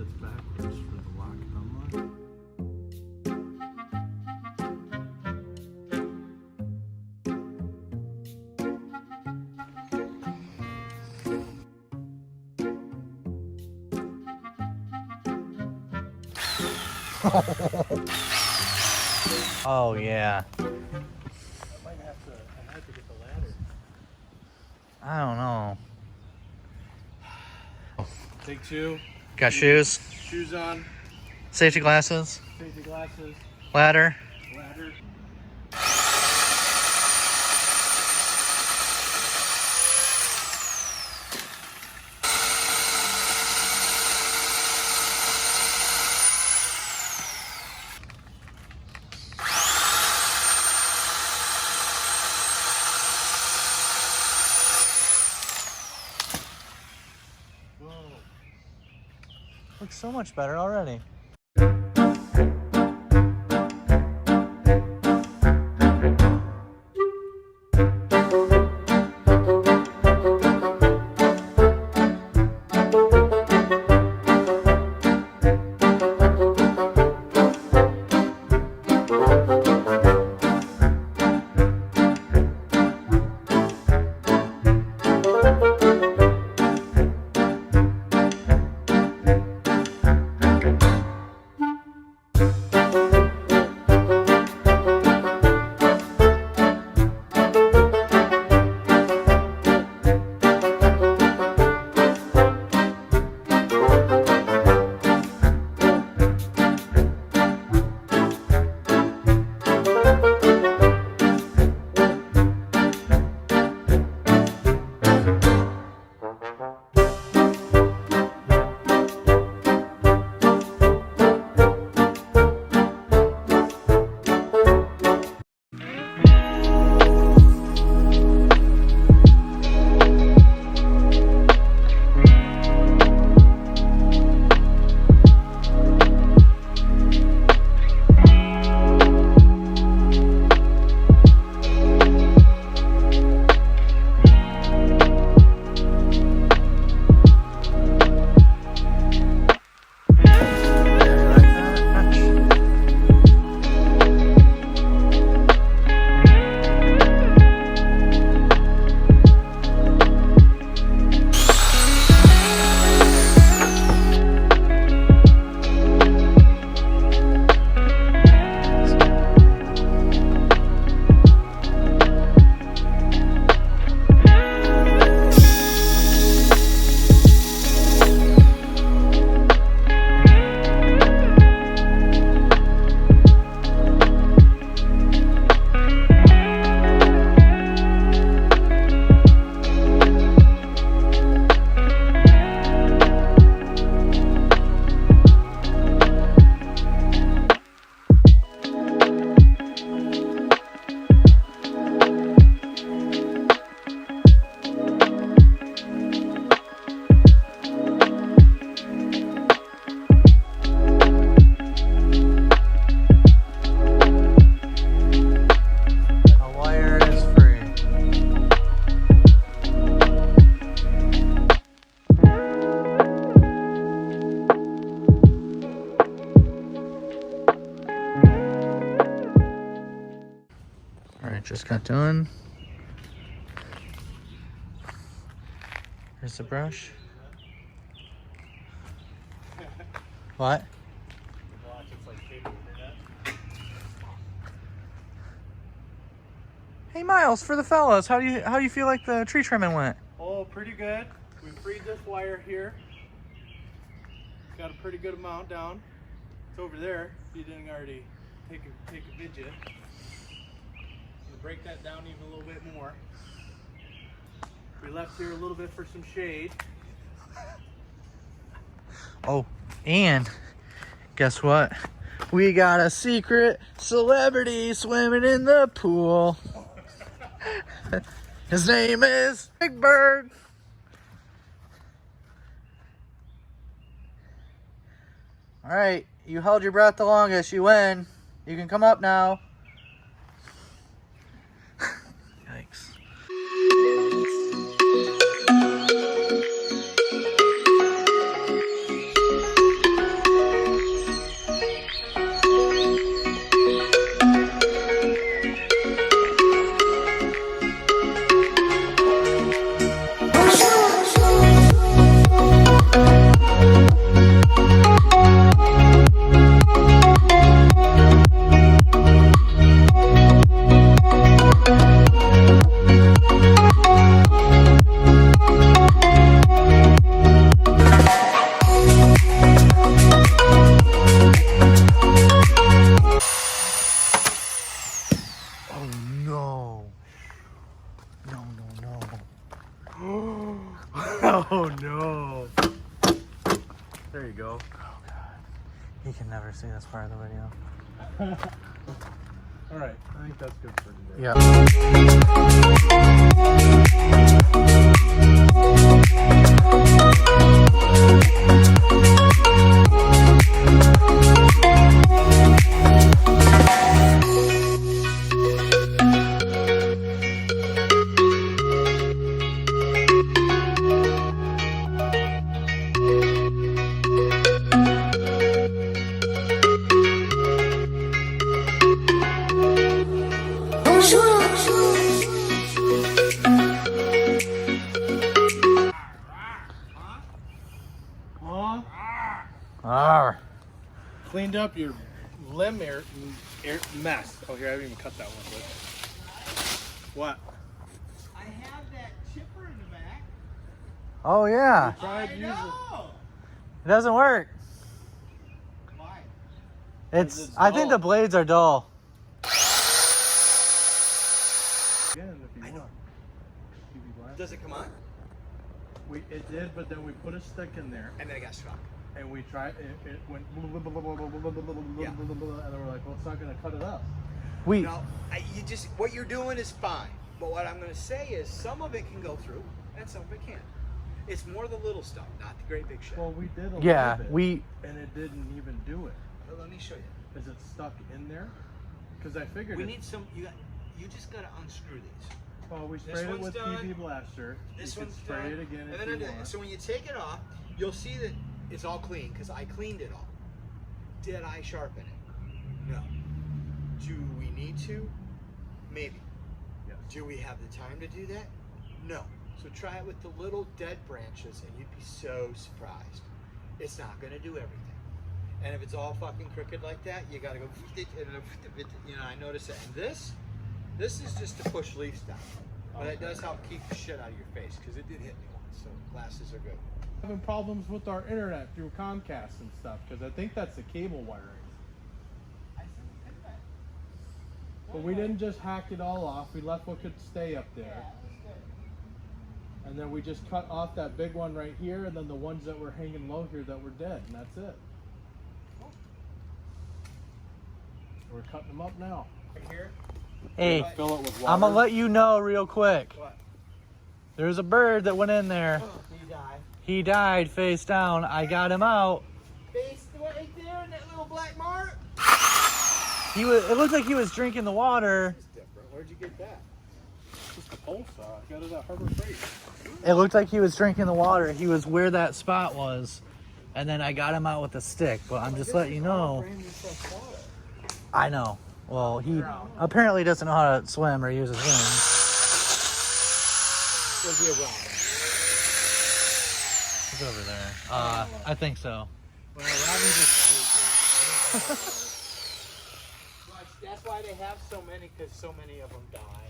it's backwards for the lock and unlock. Oh yeah. I might have to get the ladder. I don't know. Take two. Got shoes, Shoes on. safety glasses, Safety glasses. ladder. Ladder. Looks so much better already. Just got done. Here's the brush. What? Hey Miles, for the fellas, how do you feel like the tree trimming went? Oh, pretty good. We freed this wire here. Got a pretty good amount down. It's over there. If you didn't already take a video. Break that down even a little bit more. We left here a little bit for some shade. Oh, and guess what? We got a secret celebrity swimming in the pool. His name is Big Bird. All right, you held your breath the longest. You win. You can come up now. Yikes. no. There you go. Oh god. He can never see this part of the video. All right, I think that's good for today. Yeah. Huh? Arr. Cleaned up your limb air mess. Oh, here, I haven't even cut that one. But what? I have that chipper in the back. Oh yeah. Tried using. It doesn't work. Why? It's I think the blades are dull. Again, if you want. TV blast. Does it come on? It did, but then we put a stick in there And then it got stuck. and we tried. It went. Yeah. And then we're like, well, it's not gonna cut it up. We No, what you're doing is fine. But what I'm going to say is some of it can go through and some of it can't. It's more the little stuff, not the great big shit. Well, we did a yeah, little bit, we and it didn't even do it. But let me show you. Is it stuck in there? Because I figured We it. need some. You just got to unscrew these. Well, we This sprayed it one's with done. TV Blaster. This You could one's spray done. it again And if then you want. so when you take it off, you'll see that it's all clean because I cleaned it all. Did I sharpen it? No. Do we need to? Maybe. Yes. Do we have the time to do that? No. So try it with the little dead branches and you'd be so surprised. It's not going to do everything. And if it's all fucking crooked like that, you got to go, I notice that. And this is just to push leaves down. But it does help keep the shit out of your face because it did hit me once. So glasses are good. Having problems with our internet through Comcast and stuff because I think that's the cable wiring. But we didn't just hack it all off. We left what could stay up there. And then we just cut off that big one right here and then the ones that were hanging low here that were dead. And that's it. We're cutting them up now. Right here. hey, Fill it with water. I'm gonna let you know real quick. What? There's a bird that went in there. You die. He died face down. I got him out. Face right there in that little black mark. It looked like he was drinking the water. It's different. Where'd you get that? Just a pole saw. I got it at Harbor Freight. It looked like he was drinking the water. He was where that spot was. And then I got him out with a stick. But I'm just letting you know. Brand new fresh water. I know. Well, he apparently doesn't know how to swim or use his wings. Was he a robin? He's over there. I think so. Well, robins are stupid. That's why they have so many, because so many of them die.